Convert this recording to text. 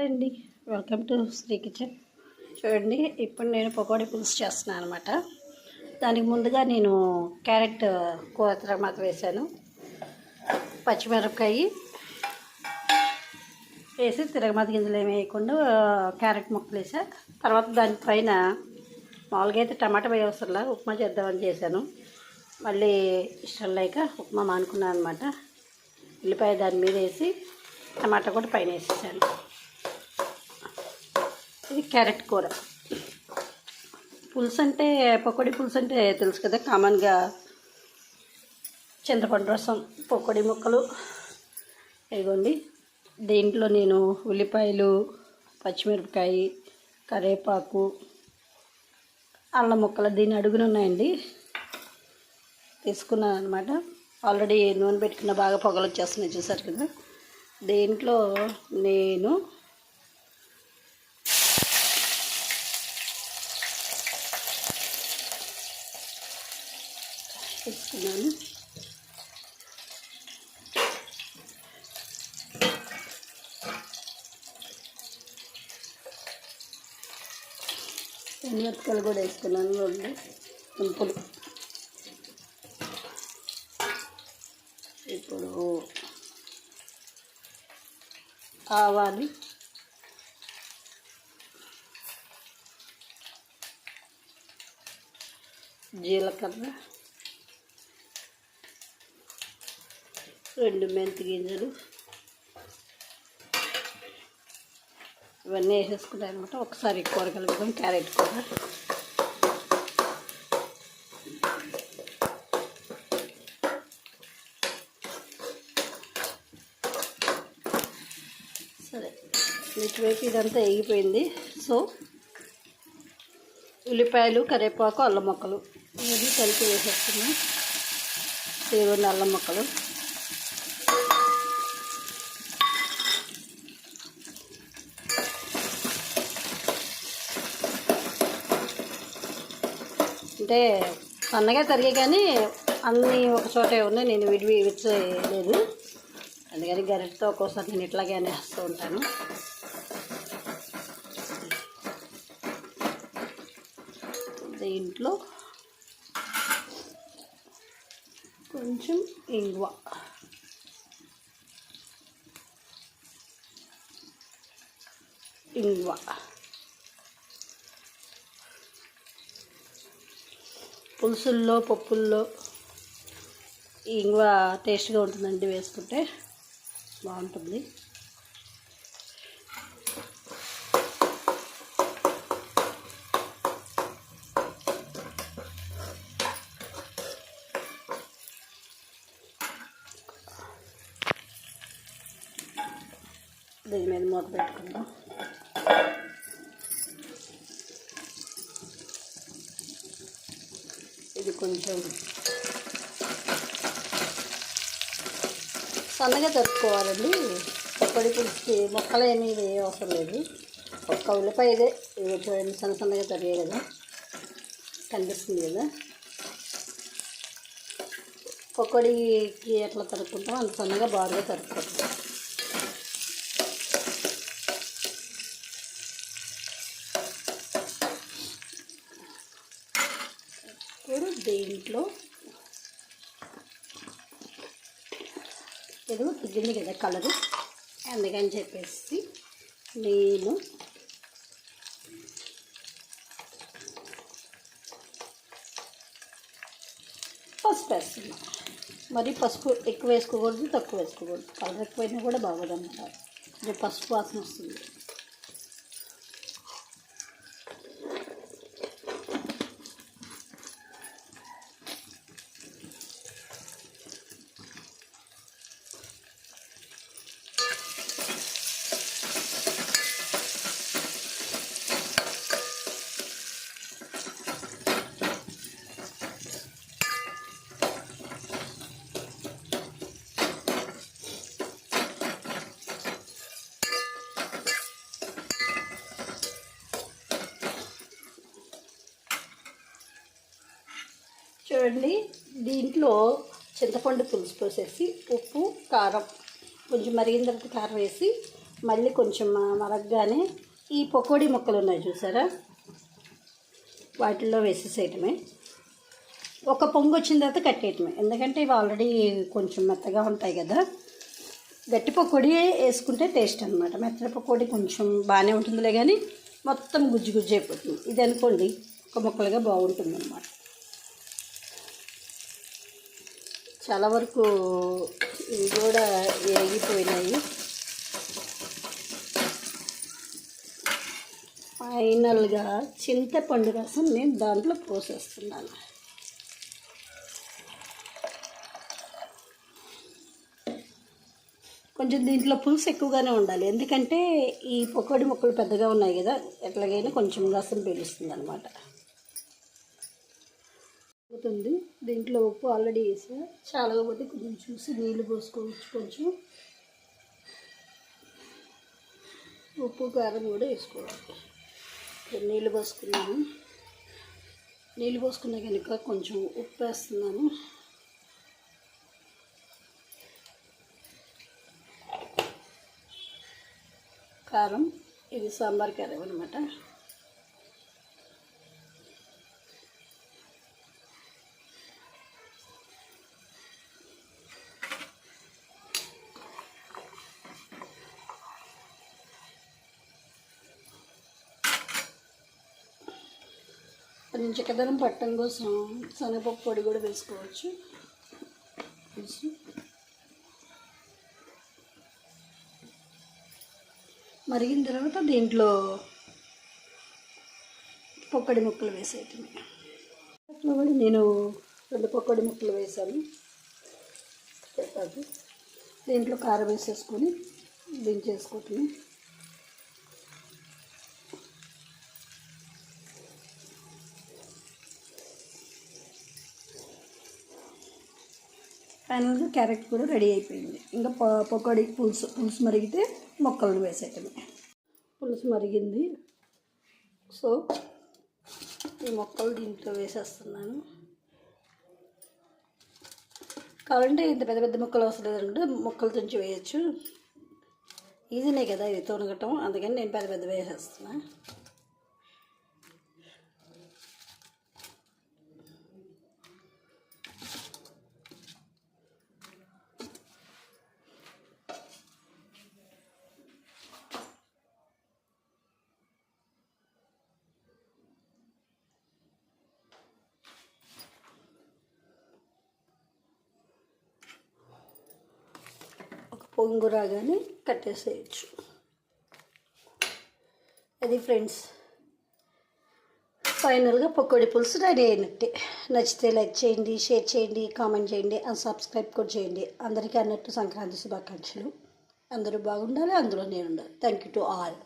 అండి, welcome to Shri kitchen. చూడండి, ఇప్పుడు నేను పకోడీ పులుసు చేస్తున్నాను అనమాట. దానికి ముందుగా నేను క్యారెట్ కూర తర్వాత వేసాను, పచ్చిమిరపకాయ వేసి తిరగమాత గింజలు ఏమి వేయకుండా క్యారెట్ ముక్కలు వేసా. తర్వాత దానిపైన మామూలుగా అయితే టమాటా వేయవసరంలా ఉప్మా చేద్దామని చేశాను. మళ్ళీ ఇష్టం లేక ఉప్మా మానుకున్నాను అనమాట. ఉల్లిపాయ దాని మీద వేసి టమాటా కూడా పైన వేసేసాను. ఇది క్యారెట్ కూర. పులుసు అంటే పకోడీ పులుసు అంటే తెలుసు కదా, కామన్గా చింతపండు రసం, పకోడీ ముక్కలు ఇదిగోండి. దీంట్లో నేను ఉల్లిపాయలు, పచ్చిమిరపకాయ, కరివేపాకు, అల్లం ముక్కలు దీని అడుగున ఉన్నాయండి, తీసుకున్నాను అనమాట. ఆల్రెడీ నూనె పెట్టుకున్న బాగా పొగలు వచ్చేస్తున్నాయి, చూసారు కదా. దీంట్లో నేను తీసుకున్నాను. మిరపకాయలు కూడా వేసుకున్నాను, 2 తుంపులు. ఇప్పుడు ఆవాలు, జీలకర్ర, 2 మెంతి గింజలు, ఇవన్నీ వేసేసుకుంటాను అనమాట. ఒకసారి కూర కలుపుదాం. క్యారెట్ కూర సరే, ఇటువైపు ఇదంతా వేగిపోయింది. సో ఉల్లిపాయలు, కరివేపాకు, అల్లం ముక్కలు ఇవన్నీ కలిపి వేసేస్తున్నాం. ఇవన్నీ అల్లం ముక్కలు అంటే సన్నగా తరిగే, కానీ అన్నీ ఒక చోటే ఉన్నాయి. నేను విడివి విచ్చలేదు, అందుకని గరిటతో ఒక్కోసారి నేను ఇట్లాగే అనేస్తూ ఉంటాను. దీంట్లో కొంచెం ఇంగువ, పులుసుల్లో, పప్పుల్లో ఇంగువ టేస్ట్గా ఉంటుందండి, వేసుకుంటే బాగుంటుంది. దీని మీద మూత పెట్టుకుందాం. ఇది కొంచెం సన్నగా తరుపుకోవాలండి. పకోడీ పులుసుకి ముక్కలు ఏమీ అవసరం లేదు. ఒక్క ఉల్లిపాయ ఇదే చూడండి, సన్నగా తరిగే కదా, కనిపిస్తుంది కదా. పకోడీకి ఎట్లా తరుపుకుంటాం అంత సన్నగా బాగా తరుపుకుంటాం. ఇప్పుడు దీంట్లో ఏదో తగ్గింది కదా కలరు, అందుకని చెప్పేసి నేను పసుపు వేస్తున్నాను. మరి పసుపు ఎక్కువ వేసుకోకూడదు, తక్కువ వేసుకోకూడదు. కలర్ ఎక్కువైనా కూడా బాగోదన్నమాట, ఇది పసుపు వాసన వస్తుంది. చూడండి, దీంట్లో చింతపండు పులుసు పోసేసి ఉప్పు, కారం కొంచెం మరిగిన తర్వాత కారం వేసి మళ్ళీ కొంచెం మరగగానే ఈ పకోడీ ముక్కలు ఉన్నాయి చూసారా, వాటిల్లో వేసేసేయటమే. ఒక పొంగు వచ్చిన తర్వాత కట్టేయటమే, ఎందుకంటే ఇవి ఆల్రెడీ కొంచెం మెత్తగా ఉంటాయి కదా. గట్టి పకోడీ వేసుకుంటే టేస్ట్ అనమాట. మెత్తడి పకోడీ కొంచెం బాగానే ఉంటుందిలే, కానీ మొత్తం గుజ్జు గుజ్జు అయిపోతుంది. ఇది అనుకోండి ఒక ముక్కలుగా బాగుంటుంది అన్నమాట. చాలా వరకు ఇవి కూడా వేగిపోయినాయి. ఫైనల్గా చింతపండు రసం నేను దాంట్లో పోసేస్తున్నాను. కొంచెం దీంట్లో పులుసు ఎక్కువగానే ఉండాలి, ఎందుకంటే ఈ పకోడీ ముక్కలు పెద్దగా ఉన్నాయి కదా, ఎట్లాగైనా కొంచెం రసం పీలుస్తుంది అనమాట. అవుతుంది. దీంట్లో ఉప్పు ఆల్రెడీ వేసా, చాలకపోతే కొంచెం చూసి నీళ్ళు పోసుకోవచ్చు. కొంచెం ఉప్పు కారం కూడా వేసుకోవాలి. నీళ్ళు పోసుకున్నాను. నీళ్ళు పోసుకున్న కనుక కొంచెం ఉప్పు వేస్తున్నాను. కారం, ఇది సాంబార్ కారం అనమాట. కొంచెం చిక్కదనం పట్టడం కోసం శనగపప్పు పొడి కూడా వేసుకోవచ్చు. మరిగిన తర్వాత దీంట్లో పకోడీ ముక్కలు వేసేయటమే. అట్లా కూడా నేను 2 పకోడీ ముక్కలు వేసాను. దీంట్లో కారం వేసేసుకొని దించేసుకోవటమే. ఫైనల్గా క్యారెట్ కూడా రెడీ అయిపోయింది. ఇంకా పకోడీ పులుసు మరిగితే ముక్కలను వేసేయటమే. పులుసు మరిగింది, సో ఈ ముక్కలు దీంట్లో వేసేస్తున్నాను. కావాలంటే ఇంత పెద్ద పెద్ద ముక్కలు అవసరం లేదంటే ముక్కలు తుంచి వేయచ్చు. ఈజీనే కదా ఇది తొనగటం, అందుకని నేను పెద్ద పెద్ద వేసేస్తున్నాను. పొంగు రాగానే కట్టేసేయచ్చు. అది ఫ్రెండ్స్, ఫైనల్గా పకోడీ పులుసు రెడీ అయినట్టే. నచ్చితే లైక్ చేయండి, షేర్ చేయండి, కామెంట్ చేయండి, అండ్ సబ్స్క్రైబ్ కూడా చేయండి. అందరికీ అన్నట్టు సంక్రాంతి శుభాకాంక్షలు. అందరూ బాగుండాలి, అందులో నేను ఉండాలి. Thank you to all.